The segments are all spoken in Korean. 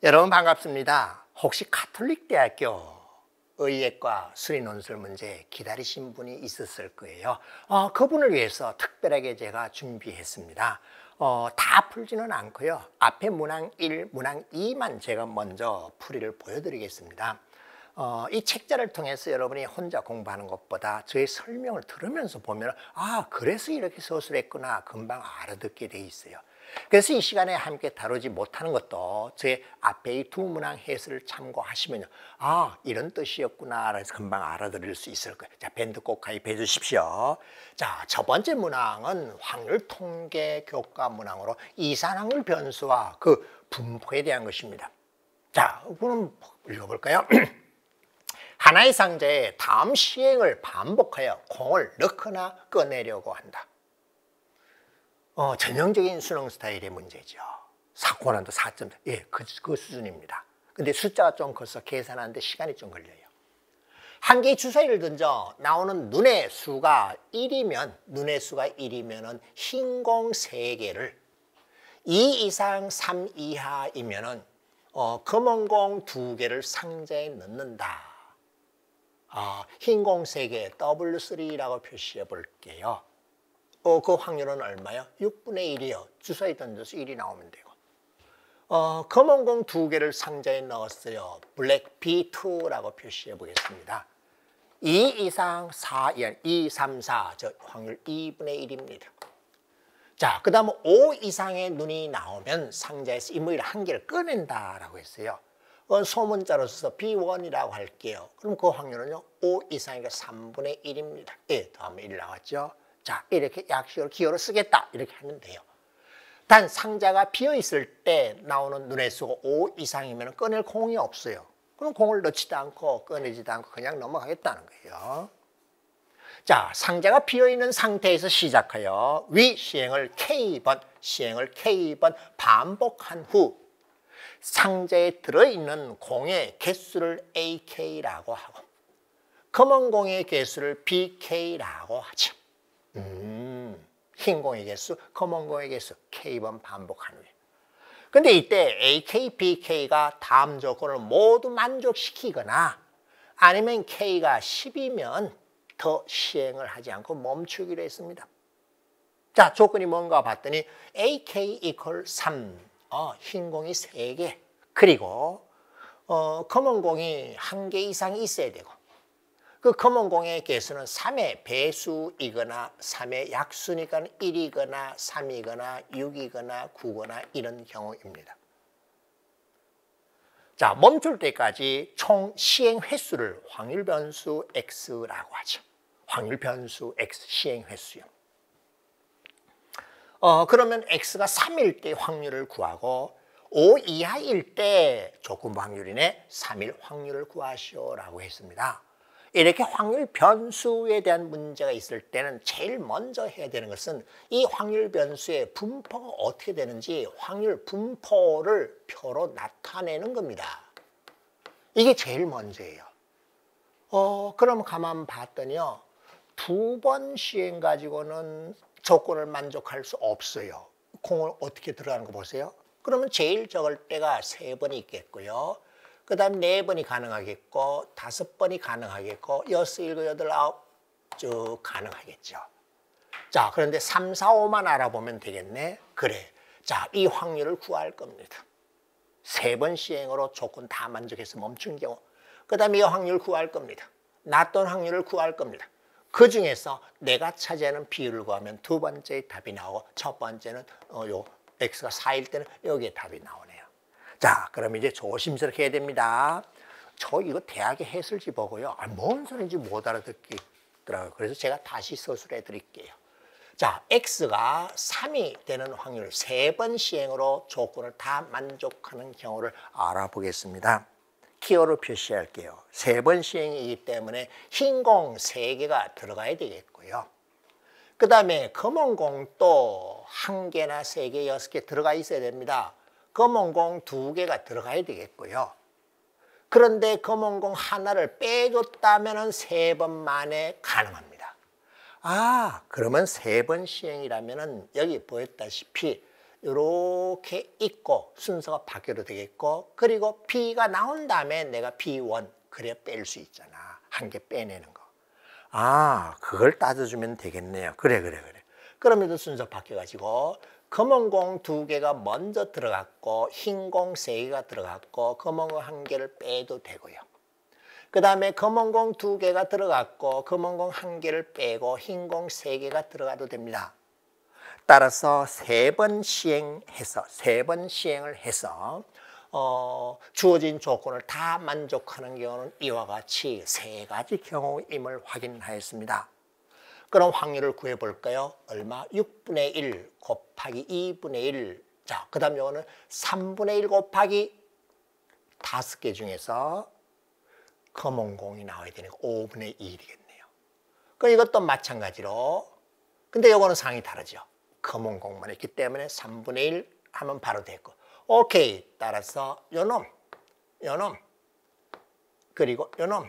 여러분 반갑습니다. 혹시 가톨릭대학교 의예과 수리논술 문제 기다리신 분이 있었을 거예요. 그분을 위해서 특별하게 제가 준비했습니다. 다 풀지는 않고요. 앞에 문항 1, 문항 2만 제가 먼저 풀이를 보여드리겠습니다. 이 책자를 통해서 여러분이 혼자 공부하는 것보다 저의 설명을 들으면서 보면 그래서 이렇게 서술했구나 금방 알아듣게 돼 있어요. 그래서 이 시간에 함께 다루지 못하는 것도 저의 앞에 이 두 문항 해설을 참고하시면 이런 뜻이었구나 해서 금방 알아들을 수 있을 거예요. 자, 밴드 꼭 가입해 주십시오. 자, 첫 번째 문항은 확률 통계 교과 문항으로 이산확률 변수와 그 분포에 대한 것입니다. 자, 그럼 읽어볼까요? 하나의 상자에 다음 시행을 반복하여 공을 넣거나 꺼내려고 한다. 전형적인 수능 스타일의 문제죠. 사고난도 4점, 그 수준입니다. 근데 숫자가 좀 커서 계산하는데 시간이 좀 걸려요. 한 개의 주사위를 던져 나오는 눈의 수가 1이면 흰 공 3개를 2 이상 3 이하이면은 검은 공 2개를 상자에 넣는다. 흰 공 3개 W3라고 표시해 볼게요. 그 확률은 얼마요? 6분의 1이요. 주사위 던져서 1이 나오면 되고. 검은 공 2개를 상자에 넣었어요. 블랙 B2라고 표시해 보겠습니다. 2 이상 4 이하, 2, 3, 4, 저 확률 2분의 1입니다. 자, 그 다음 5 이상의 눈이 나오면 상자에서 인물을 한 개를 꺼낸다라고 했어요. 소문자로 써서 B1이라고 할게요. 그럼 그 확률은요, 5 이상이니까 3분의 1입니다. 다음에 1 나왔죠. 자, 이렇게 약식으로 기호를 쓰겠다. 이렇게 하면 돼요. 단 상자가 비어있을 때 나오는 눈의 수가 5 이상이면 꺼낼 공이 없어요. 그럼 공을 넣지도 않고 꺼내지도 않고 그냥 넘어가겠다는 거예요. 자, 상자가 비어있는 상태에서 시작하여 위 시행을 K번 반복한 후 상자에 들어있는 공의 개수를 AK라고 하고 검은 공의 개수를 BK라고 하죠. 흰 공의 개수, 검은 공의 개수, K번 반복한 후에. 근데 이때 AK, BK가 다음 조건을 모두 만족시키거나 아니면 K가 10이면 더 시행을 하지 않고 멈추기로 했습니다. 자, 조건이 뭔가 봤더니 AK equal 3, 흰 공이 3개, 그리고 검은 공이 1개 이상 있어야 되고 그 검은 공의 개수는 3의 배수이거나 3의 약수니까 1이거나 3이거나 6이거나 9거나 이런 경우입니다. 자, 멈출 때까지 총 시행 횟수를 확률 변수 X라고 하죠. 확률 변수 X 시행 횟수요. 그러면 X가 3일 때 확률을 구하고 5 이하일 때 조건 확률이네 3일 확률을 구하시오라고 했습니다. 이렇게 확률 변수에 대한 문제가 있을 때는 제일 먼저 해야 되는 것은 이 확률 변수의 분포가 어떻게 되는지 확률 분포를 표로 나타내는 겁니다. 이게 제일 먼저예요. 그럼 가만 봤더니요. 2번 시행 가지고는 조건을 만족할 수 없어요. 공을 어떻게 들어가는 거 보세요. 그러면 제일 적을 때가 3번이 있겠고요. 그 다음 4번이 가능하겠고 5번이 가능하겠고 6, 7, 8, 9 쭉 가능하겠죠. 자, 그런데 3, 4, 5만 알아보면 되겠네. 그래. 자, 이 확률을 구할 겁니다. 3번 시행으로 조건 다 만족해서 멈춘 경우. 그 다음에 이 확률 구할 겁니다. 낮던 확률을 구할 겁니다. 그 중에서 내가 차지하는 비율을 구하면 두 번째 답이 나오고 첫 번째는 요 X가 4일 때는 여기에 답이 나오네요. 자, 그럼 이제 조심스럽게 해야 됩니다. 저 이거 대학의 해설지 보고요. 뭔 소리인지 못 알아듣겠더라고요. 그래서 제가 다시 서술해 드릴게요. 자, X가 3이 되는 확률 3번 시행으로 조건을 다 만족하는 경우를 알아보겠습니다. 키워로 표시할게요. 3번 시행이기 때문에 흰 공 3개가 들어가야 되겠고요. 그 다음에 검은 공도 1개나 3개, 6개 들어가 있어야 됩니다. 검은 공 2개가 들어가야 되겠고요. 그런데 검은 공 하나를 빼줬다면 3번 만에 가능합니다. 그러면 3번 시행이라면 여기 보였다시피 이렇게 있고 순서가 바뀌어도 되겠고, 그리고 B가 나온 다음에 내가 B1 그래 뺄 수 있잖아. 한 개 빼내는 거. 아, 그걸 따져주면 되겠네요. 그래. 그러면 순서 바뀌어가지고 검은 공 2개가 먼저 들어갔고 흰 공 3개가 들어갔고 검은 공 1개를 빼도 되고요. 그 다음에 검은 공 2개가 들어갔고 검은 공 1개를 빼고 흰 공 3개가 들어가도 됩니다. 따라서 3번 시행을 해서 주어진 조건을 다 만족하는 경우는 이와 같이 3가지 경우임을 확인하였습니다. 그럼 확률을 구해볼까요? 얼마? 6분의 1 곱하기 2분의 1. 자, 그 다음 요거는 3분의 1 곱하기 5개 중에서 검은 공이 나와야 되니까 5분의 2이겠네요. 그럼 이것도 마찬가지로, 근데 요거는 상황이 다르죠. 검은 공만 있기 때문에 3분의 1 하면 바로 됐고. 오케이. 따라서 요놈, 그리고 요놈.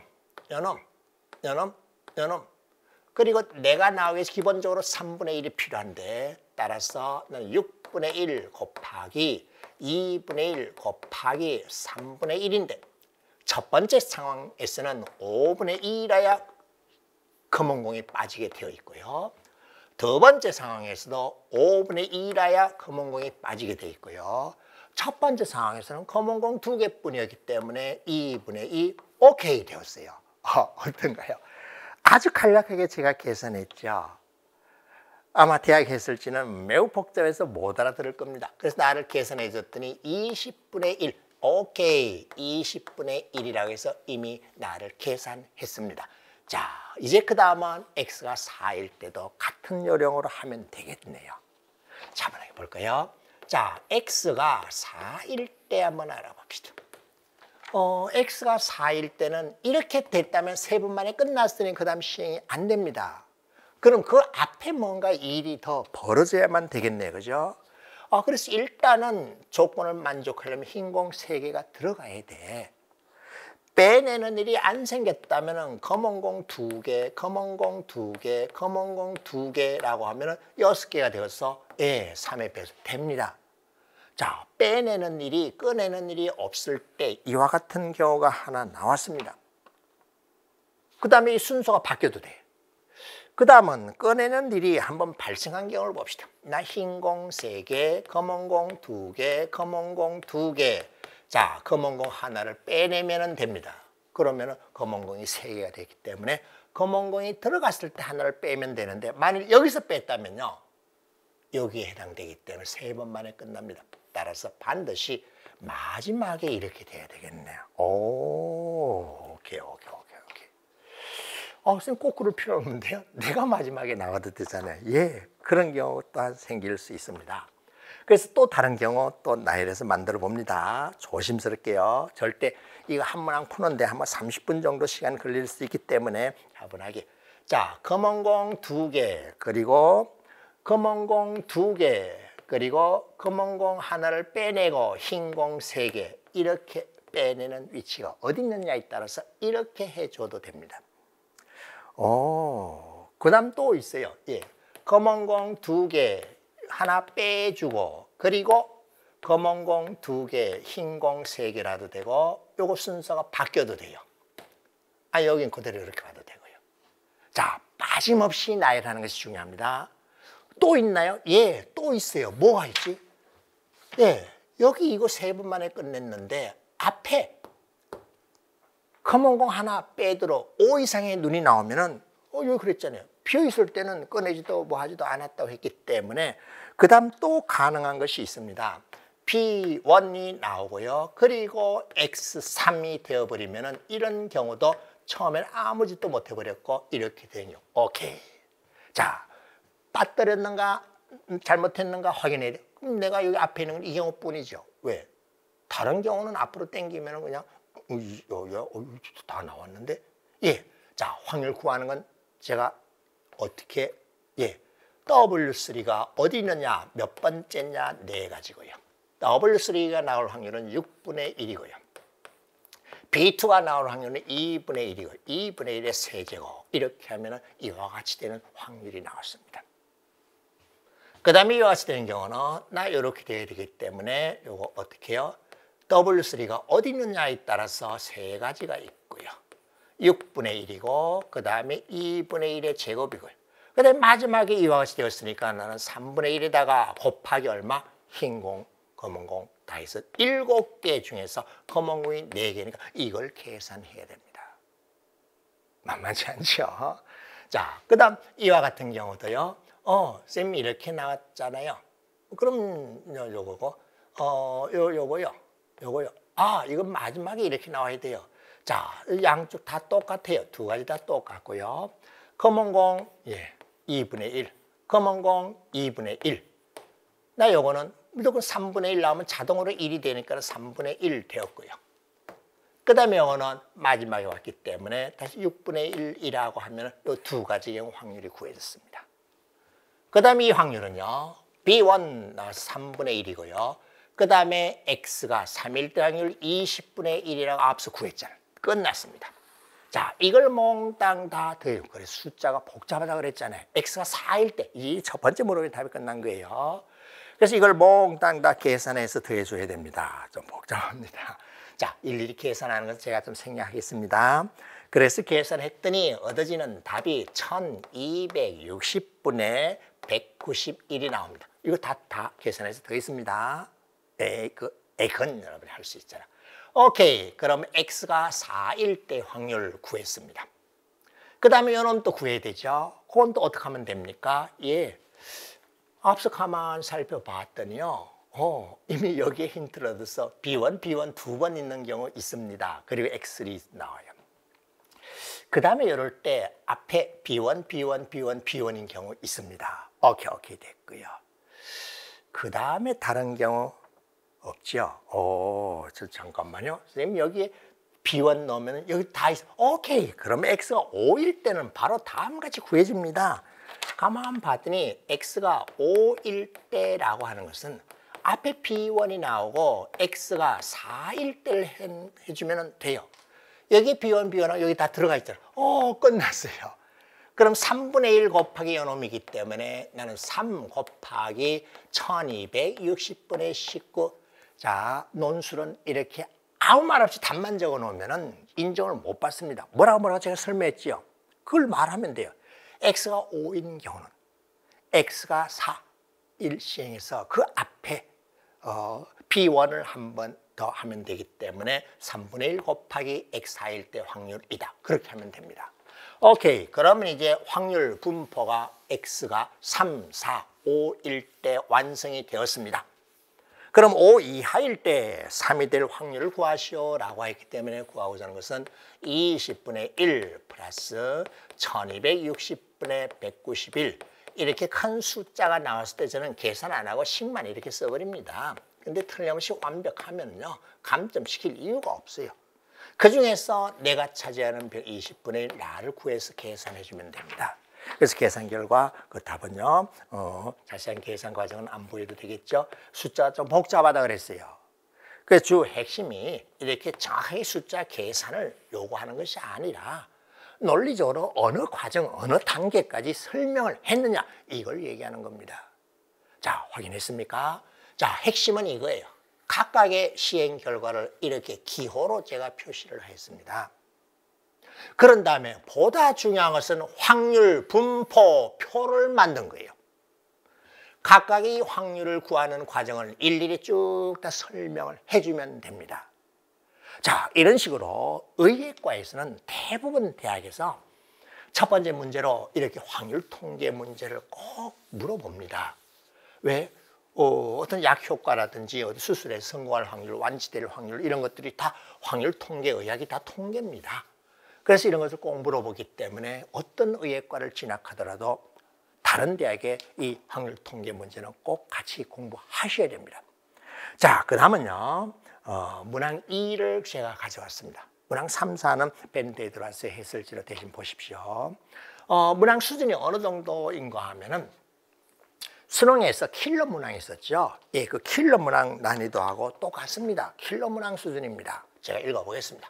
그리고 내가 나오기 위해서 기본적으로 3분의 1이 필요한데, 따라서 6분의 1 곱하기 2분의 1 곱하기 3분의 1인데 첫 번째 상황에서는 5분의 2라야 검은 공이 빠지게 되어 있고요. 두 번째 상황에서도 5분의 2라야 검은 공이 빠지게 되어 있고요. 첫 번째 상황에서는 검은 공 2개뿐이었기 때문에 2분의 2 오케이 되었어요. 어떤가요? 아주 간략하게 제가 계산했죠. 아마 대학 했을지는 매우 복잡해서 못 알아들을 겁니다. 그래서 나를 계산해 줬더니 20분의 1, 오케이, 20분의 1이라고 해서 이미 나를 계산했습니다. 자, 이제 그 다음은 x가 4일 때도 같은 요령으로 하면 되겠네요. 자, 한번 해볼까요? 자, x가 4일 때 한번 알아봅시다. x가 4일 때는 이렇게 됐다면 3분 만에 끝났으니 그 다음 시행이 안 됩니다. 그럼 그 앞에 뭔가 일이 더 벌어져야만 되겠네, 그죠? 그래서 일단은 조건을 만족하려면 흰 공 3개가 들어가야 돼. 빼내는 일이 안 생겼다면 검은 공 2개, 검은 공 2개, 검은 공 2개라고 하면 6개가 되어서 3의 배수 됩니다. 자, 빼내는 일이, 꺼내는 일이 없을 때 이와 같은 경우가 하나 나왔습니다. 그 다음에 이 순서가 바뀌어도 돼. 그 다음은 꺼내는 일이 한번 발생한 경우를 봅시다. 나 흰 공 3개, 검은 공 2개, 검은 공 2개. 자, 검은 공 하나를 빼내면 됩니다. 그러면 검은 공이 3개가 되기 때문에 검은 공이 들어갔을 때 하나를 빼면 되는데, 만일 여기서 뺐다면요, 여기에 해당되기 때문에 3번 만에 끝납니다. 따라서 반드시 마지막에 이렇게 돼야 되겠네요. 오케이. 선생님 꼭 그럴 필요 없는데요. 내가 마지막에 나와도 되잖아요. 예, 그런 경우 또한 생길 수 있습니다. 그래서 또 다른 경우 또 나열해서 만들어 봅니다. 조심스럽게요. 절대 이거 한 문항 푸는데 한번 30분 정도 시간 걸릴 수 있기 때문에 차분하게. 자, 검은 공 2개, 그리고 검은 공 2개, 그리고 검은 공 하나를 빼내고 흰 공 3개, 이렇게 빼내는 위치가 어디 있느냐에 따라서 이렇게 해줘도 됩니다. 그 다음 또 있어요. 예, 검은 공 2개 하나 빼주고, 그리고 검은 공 2개, 흰 공 3개라도 되고, 요거 순서가 바뀌어도 돼요. 여긴 그대로 이렇게 봐도 되고요. 자, 빠짐없이 나열하는 것이 중요합니다. 또 있나요? 예, 또 있어요. 뭐가 있지? 예, 여기 이거 3분 만에 끝냈는데 앞에 검은 공 하나 빼도록 5 이상의 눈이 나오면은 여기 그랬잖아요. 비어 있을 때는 꺼내지도 뭐 하지도 않았다고 했기 때문에 그 다음 또 가능한 것이 있습니다. B1이 나오고요. 그리고 X3이 되어버리면은 이런 경우도 처음에는 아무 짓도 못 해버렸고 이렇게 되요. 오케이. 자, 빠뜨렸는가 잘못했는가 확인해야 돼. 그럼 내가 여기 앞에 있는 건 이 경우뿐이죠. 왜? 다른 경우는 앞으로 당기면 그냥 다 나왔는데. 예, 자, 확률 구하는 건 제가 어떻게, W3가 어디 있느냐, 몇 번째냐, 4가지고요. W3가 나올 확률은 6분의 1이고요. B2가 나올 확률은 2분의 1이고 2분의 1의 세제곱, 이렇게 하면 이와 같이 되는 확률이 나왔습니다. 그 다음에 이와 같이 되는 경우는 나 이렇게 돼야 되기 때문에 요거 어떻게 해요? W3가 어디 있느냐에 따라서 세 가지가 있고요. 6분의 1이고 그 다음에 2분의 1의 제곱이고요. 그 다음에 마지막에 이와 같이 되었으니까 나는 3분의 1에다가 곱하기 얼마? 흰 공, 검은 공 다 해서 7개 중에서 검은 공이 4개니까 이걸 계산해야 됩니다. 만만치 않죠? 자, 그 다음 이와 같은 경우도요. 쌤이 이렇게 나왔잖아요. 그럼 요거고 요거요. 이건 마지막에 이렇게 나와야 돼요. 자, 양쪽 다 똑같아요. 두 가지 다 똑같고요. 검은 공 2분의 1, 검은 공 2분의 1. 나 요거는 무조건 3분의 1 나오면 자동으로 1이 되니까 3분의 1 되었고요. 그 다음에 요거는 마지막에 왔기 때문에 다시 6분의 1이라고 하면 이 두 가지 경우 확률이 구해졌습니다. 그 다음에 이 확률은요. B1 나와서 3분의 1이고요. 그 다음에 X가 3일 때 확률 20분의 1이라고 앞서 구했잖아요. 끝났습니다. 자, 이걸 몽땅 다 더해요. 그래서 숫자가 복잡하다 그랬잖아요. X가 4일 때, 이 첫 번째 물음의 답이 끝난 거예요. 그래서 이걸 몽땅 다 계산해서 더해줘야 됩니다. 좀 복잡합니다. 자, 일일이 계산하는 건 제가 좀 생략하겠습니다. 그래서 계산했더니 얻어지는 답이 1260분의 191이 나옵니다. 이거 다 계산해서 더했습니다. 그건 여러분이 할 수 있잖아. 오케이. 그럼 X가 4일 때 확률 구했습니다. 그 다음에 이놈 또 구해야 되죠. 그건 또 어떻게 하면 됩니까? 앞서 가만 살펴봤더니요. 이미 여기에 힌트를 얻어서 B1 두 번 있는 경우 있습니다. 그리고 X3 나와요. 그 다음에 이럴 때 앞에 B1인 경우 있습니다. 오케이 됐고요. 그 다음에 다른 경우 없죠? 잠깐만요. 선생님 여기에 B1 넣으면 여기 다 있어. 오케이. 그러면 X가 5일 때는 바로 다음같이 구해집니다. 가만 봤더니 X가 5일 때라고 하는 것은 앞에 B1이 나오고 X가 4일 때를 해주면 돼요. 여기 B1 여기 다 들어가 있잖아요. 끝났어요. 그럼 3분의 1 곱하기 요놈이기 때문에 나는 3 곱하기 1260분의 19. 자, 논술은 이렇게 아무 말 없이 답만 적어 놓으면 인정을 못 받습니다. 뭐라고 제가 설명했지요. 그걸 말하면 돼요. X가 5인 경우는 X가 4일 시행해서 그 앞에 B1을 한 번 더 하면 되기 때문에 3분의 1 곱하기 X4일 때 확률이다. 그렇게 하면 됩니다. 오케이. 그러면 이제 확률 분포가 X가 3, 4, 5일 때 완성이 되었습니다. 그럼 5 이하일 때 3이 될 확률을 구하시오라고 했기 때문에 구하고자 하는 것은 20분의 1 플러스 1260분의 191 이렇게 큰 숫자가 나왔을 때 저는 계산 안 하고 식만 이렇게 써버립니다. 근데 틀림없이 완벽하면요 감점시킬 이유가 없어요. 그 중에서 내가 차지하는 20분의 1 나를 구해서 계산해 주면 됩니다. 그래서 계산 결과 그 답은요 자세한 계산 과정은 안 보여도 되겠죠. 숫자가 좀 복잡하다 그랬어요. 그래서 주 핵심이 이렇게 정확하게 숫자 계산을 요구하는 것이 아니라 논리적으로 어느 과정 어느 단계까지 설명을 했느냐 이걸 얘기하는 겁니다. 자, 확인했습니까? 자, 핵심은 이거예요. 각각의 시행 결과를 이렇게 기호로 제가 표시를 했습니다. 그런 다음에 보다 중요한 것은 확률 분포표를 만든 거예요. 각각의 확률을 구하는 과정을 일일이 쭉 다 설명을 해주면 됩니다. 자, 이런 식으로 의예과에서는 대부분 대학에서 첫 번째 문제로 이렇게 확률 통계 문제를 꼭 물어봅니다. 왜? 어떤 약 효과라든지 수술에 성공할 확률, 완치될 확률 이런 것들이 다 확률 통계, 의학이 다 통계입니다. 그래서 이런 것을 꼭 물어보기 때문에 어떤 의예과를 진학하더라도 다른 대학의 이 확률 통계 문제는 꼭 같이 공부하셔야 됩니다. 자, 그 다음은요 문항 2를 제가 가져왔습니다. 문항 3, 4는 밴드에 들어와서 했을지로 대신 보십시오. 문항 수준이 어느 정도인가 하면은 수능에서 킬러 문항이 있었죠. 그 킬러 문항 난이도하고 똑같습니다. 킬러 문항 수준입니다. 제가 읽어보겠습니다.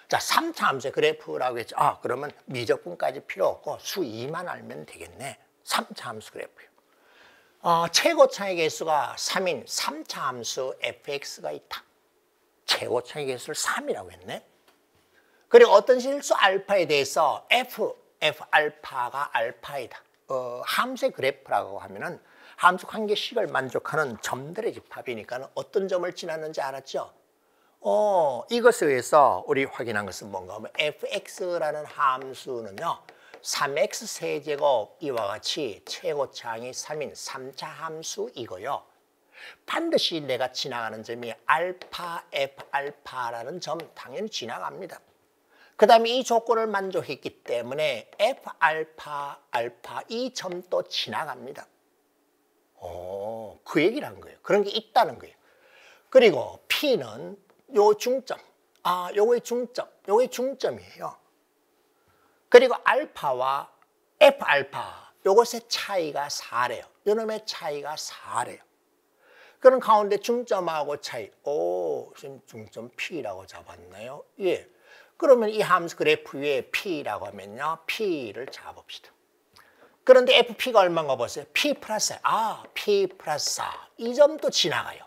자, 3차 함수의 그래프라고 했죠. 그러면 미적분까지 필요 없고 수 2만 알면 되겠네. 3차 함수 그래프요. 최고차의 개수가 3인 3차 함수 fx가 있다. 최고차의 개수를 3이라고 했네. 그리고 어떤 실수 알파에 대해서 f 알파가 알파이다. 함수의 그래프라고 하면은 함수 관계식을 만족하는 점들의 집합이니까 어떤 점을 지났는지 알았죠? 이것에 의해서 우리 확인한 것은 뭔가 하면 fx라는 함수는요. 3x 세제곱 이와 같이 최고차항이 3인 3차 함수이고요. 반드시 내가 지나가는 점이 알파, f 알파라는 점 당연히 지나갑니다. 그 다음에 이 조건을 만족했기 때문에 f 알파, 알파 이 점도 지나갑니다. 그 얘기를 한 거예요. 그런 게 있다는 거예요. 그리고 P는 요 중점, 요거의 중점, 요게 중점이에요. 그리고 알파와 F 알파, 요것의 차이가 4래요. 요놈의 차이가 4래요. 그런 가운데 중점하고 차이, 지금 중점 P라고 잡았나요? 예. 그러면 이 함수 그래프 위에 P라고 하면요. P를 잡읍시다. 그런데 FP가 얼마인가 보세요. P 플러스 4. P 플러스 4. 이 점도 지나가요.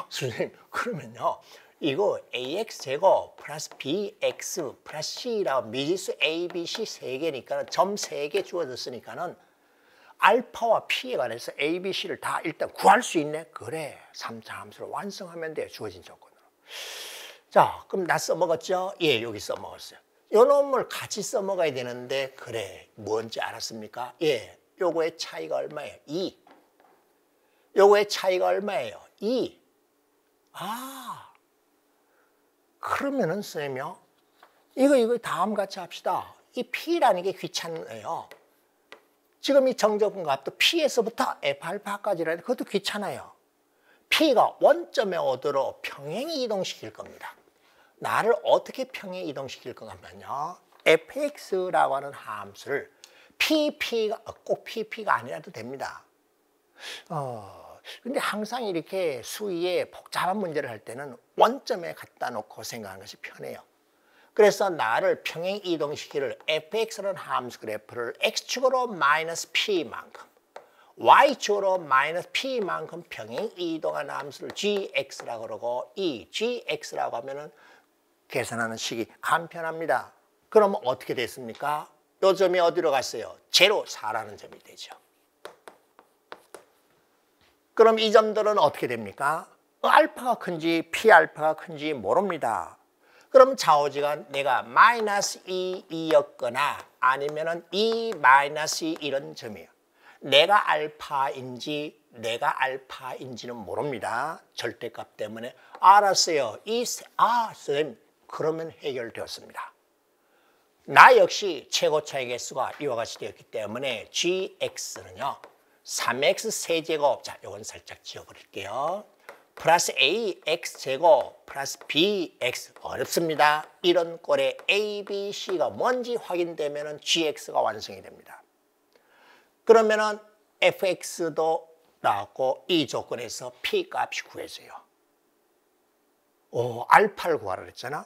선생님, 그러면요. 이거 AX제곱 플러스 BX 플러스 C라고 미지수 A, B, C 3개니까 점 3개 주어졌으니까는 알파와 P에 관해서 A, B, C를 다 일단 구할 수 있네. 그래. 3차 함수를 완성하면 돼요. 주어진 조건으로. 자, 그럼 나 써먹었죠? 예, 여기 써먹었어요. 요 놈을 같이 써먹어야 되는데 그래, 뭔지 알았습니까? 예, 요거의 차이가 얼마예요? 2. 요거의 차이가 얼마예요? 2. 그러면은 선생님요, 이거 다음 같이 합시다. 이 P라는 게 귀찮아요. 지금 이 정적분 값도 P에서부터 F 알파까지라 해도 그것도 귀찮아요. P가 원점에 오도록 평행 이동시킬 겁니다. 나를 어떻게 평행 이동시킬 건가 하면요. fx라고 하는 함수를 pp가 꼭 pp가 아니라도 됩니다. 근데 항상 이렇게 수위에 복잡한 문제를 할 때는 원점에 갖다 놓고 생각하는 것이 편해요. 그래서 나를 평행 이동시키를 fx라는 함수 그래프를 x축으로 마이너스 p만큼 y축으로 마이너스 p만큼 평행 이동하는 함수를 gx라고 그러고 이 gx라고 하면은 계산하는 식이 간편합니다. 그러면 어떻게 됐습니까? 요 점이 어디로 갔어요? 제로 4라는 점이 되죠. 그럼 이 점들은 어떻게 됩니까? 알파가 큰지 P알파가 큰지 모릅니다. 그럼 좌우지가 내가 마이너스 2였거나 아니면은 2 마이너스 2 이런 점이에요. 내가 알파인지 내가 알파인지는 모릅니다. 절대값 때문에. 알았어요. 선생님. 그러면 해결되었습니다. 나 역시 최고차의 개수가 이와 같이 되었기 때문에 gx는요. 3x 세제곱, 자, 요건 살짝 지워버릴게요. 플러스 ax제곱 플러스 bx, 어렵습니다. 이런 꼴에 a, b, c가 뭔지 확인되면 gx가 완성이 됩니다. 그러면은 fx도 나왔고 이 조건에서 p 값이 구해져요. 알파를 구하라 그랬잖아.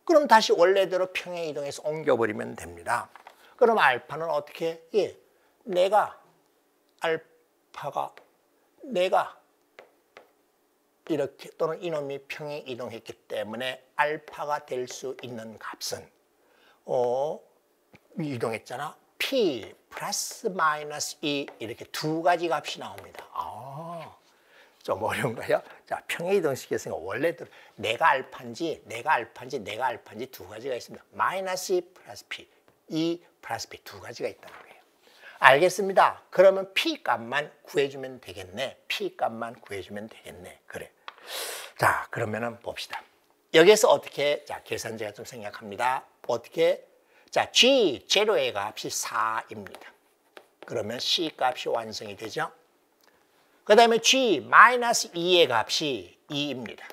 그럼 다시 원래대로 평행 이동해서 옮겨버리면 됩니다. 그럼 알파는 어떻게? 예, 내가 이렇게 또는 이놈이 평행 이동했기 때문에 알파가 될 수 있는 값은 이동했잖아. P 플러스 마이너스 2 이렇게 두 가지 값이 나옵니다. 좀 어려운가요? 자, 평행 이동식에서 원래대로 내가 알파인지 두 가지가 있습니다. 마이너스 2 플러스 P, 2 플러스 P 두 가지가 있다는 거예요. 알겠습니다. 그러면 P 값만 구해주면 되겠네. P 값만 구해주면 되겠네. 그래. 자, 그러면은 봅시다. 여기에서 어떻게, 자, 계산제가 좀 생략합니다. 어떻게? 자, G 제로의 값이 4입니다. 그러면 C 값이 완성이 되죠. 그 다음에 G 마이너스 2의 값이 2입니다.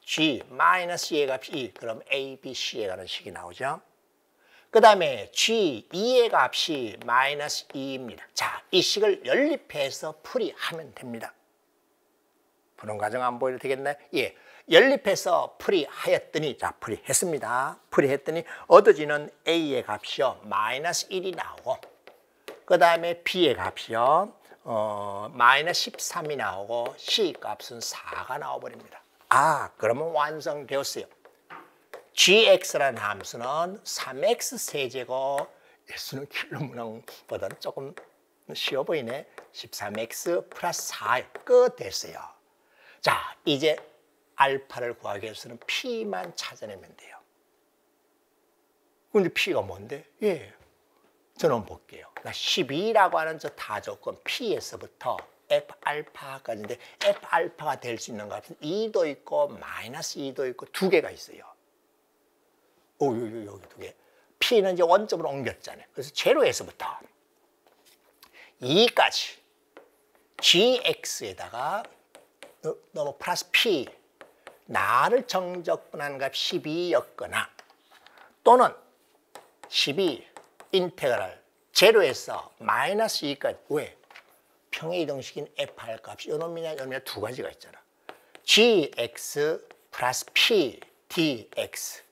G 마이너스 2의 값이 2. 그럼 A, B, C에 관한 식이 나오죠. 그 다음에 G 2의 값이 마이너스 2입니다. 자, 이 식을 연립해서 풀이하면 됩니다. 푸는 과정 안 보여도 되겠나요? 예. 연립해서 풀이하였더니, 자, 풀이했습니다. 풀이했더니 얻어지는 A의 값이요. 마이너스 1이 나오고, 그 다음에 B의 값이요. 마이너스 13이 나오고 C 값은 4가 나와버립니다. 그러면 완성되었어요. gx라는 함수는 3x 세제곱, 수는 킬로문항보다는 조금 쉬워 보이네. 13x 플러스 4 끝 됐어요. 자, 이제 알파를 구하기 위해서는 p만 찾아내면 돼요. 근데 p가 뭔데? 저는 볼게요. 12라고 하는 저 다조건 p에서부터 f알파까지인데 f알파가 될 수 있는 값은 2도 있고 마이너스 2도 있고 두 개가 있어요. 여기 두 개. p는 이제 원점으로 옮겼잖아요. 그래서 제로에서부터 2까지 gx에다가 너무 플러스 p 나를 정적분하는 값 12였거나 또는 12 인테그랄 제로에서 마이너스 2까지 왜? 평행 이동식인 fr 값이 요놈이냐 요놈이냐 두 가지가 있잖아. gx 플러스 p dx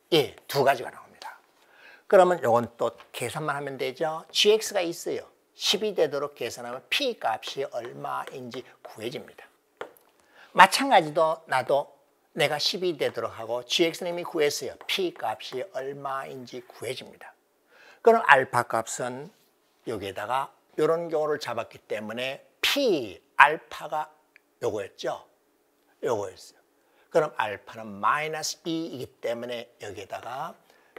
두 가지가 나옵니다. 그러면 요건 또 계산만 하면 되죠. gx가 있어요. 10이 되도록 계산하면 p 값이 얼마인지 구해집니다. 마찬가지도 나도 내가 10이 되도록 하고 gx는 이미 구했어요. p 값이 얼마인지 구해집니다. 그럼 알파 값은 여기에다가 이런 경우를 잡았기 때문에 p 알파가 요거였죠. 요거였어요. 그럼 알파는 마이너스 2이기 때문에 여기에다가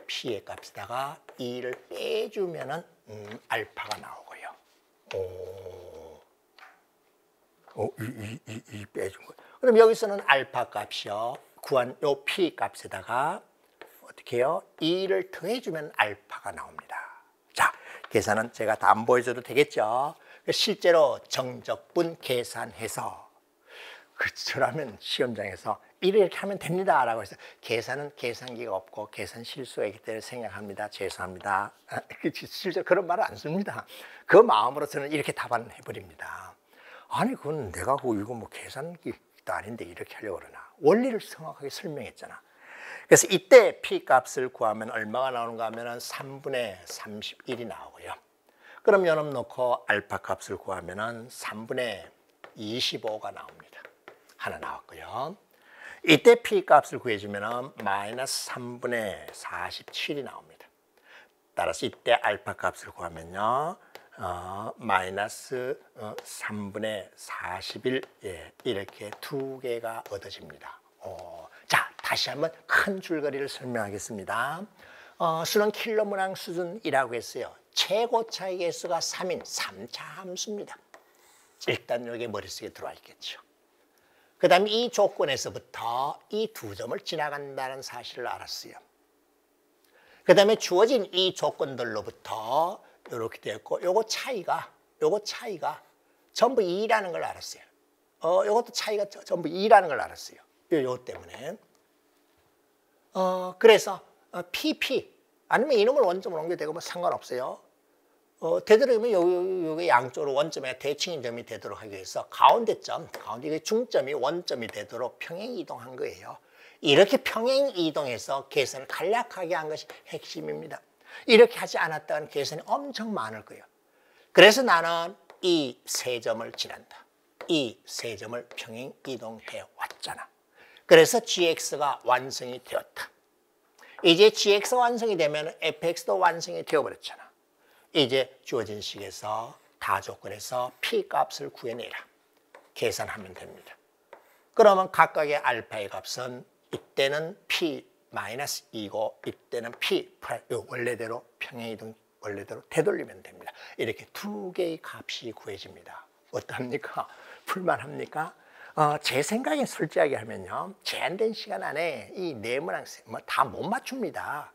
p의 값에다가 2를 빼주면은 알파가 나오고요. 이 빼준 거예요. 그럼 여기서는 알파 값이요. 구한 요 p 값에다가 어떻게 해요? 2를 더해주면 알파가 나옵니다. 자, 계산은 제가 다 안 보여줘도 되겠죠? 실제로 정적분 계산해서 그렇라면 시험장에서 이렇게 하면 됩니다 라고 해서 계산은 계산기가 없고 계산 실수가 있기 때문에 생략합니다. 죄송합니다. 실제로 그런 말을 안 씁니다. 그 마음으로 저는 이렇게 답안을 해버립니다. 아니 그건 내가 이거 뭐 계산기도 아닌데 이렇게 하려고 그러나. 원리를 정확하게 설명했잖아. 그래서 이때 p 값을 구하면 얼마가 나오는가 하면 3분의 31이 나오고요. 그럼 요놈 놓고 알파 값을 구하면 3분의 25가 나옵니다. 하나 나왔고요. 이때 p 값을 구해주면 마이너스 3분의 47이 나옵니다. 따라서 이때 알파 값을 구하면요. 마이너스 3분의 41 이렇게 두 개가 얻어집니다. 자, 다시 한번 큰 줄거리를 설명하겠습니다. 수는 킬로문항 수준이라고 했어요. 최고 차이 개수가 3인 3차 함수입니다. 일단 여기 머릿속에 들어와 있겠죠. 그 다음에 이 조건에서부터 이 두 점을 지나간다는 사실을 알았어요. 그 다음에 주어진 이 조건들로부터 이렇게 되었고 요거 차이가 전부 2라는 걸 알았어요. 요것도 차이가 전부 2라는 걸 알았어요. 요 때문에. 그래서 PP 아니면 이놈을 원점으로 옮겨도 되고 뭐 상관없어요. 되도록이면 요게 양쪽으로 원점에 대칭인 점이 되도록 하기 위해서 가운데 이게 중점이 원점이 되도록 평행 이동한 거예요. 이렇게 평행 이동해서 계산을 간략하게 한 것이 핵심입니다. 이렇게 하지 않았다면 계산이 엄청 많을 거예요. 그래서 나는 이 세 점을 지난다. 이 세 점을 평행 이동해 왔잖아. 그래서 gx가 완성이 되었다. 이제 gx가 완성이 되면 fx도 완성이 되어버렸잖아. 이제 주어진 식에서 다조건에서 p 값을 구해내라. 계산하면 됩니다. 그러면 각각의 알파의 값은 이때는 p-2고 이때는 p 원래대로 평행이동 원래대로 되돌리면 됩니다. 이렇게 두 개의 값이 구해집니다. 어떻습니까? 풀만합니까? 제 생각에 솔직하게 하면요. 제한된 시간 안에 이 네 문항 다 못 맞춥니다.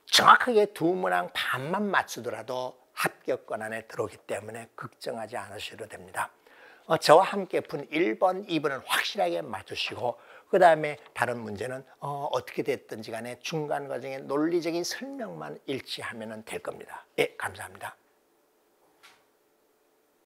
정확하게 두 문항 반만 맞추더라도 합격권 안에 들어오기 때문에 걱정하지 않으셔도 됩니다. 저와 함께 푼 1번, 2번은 확실하게 맞추시고 그 다음에 다른 문제는 어떻게 됐든지 간에 중간 과정의 논리적인 설명만 일치하면 될 겁니다. 예, 감사합니다.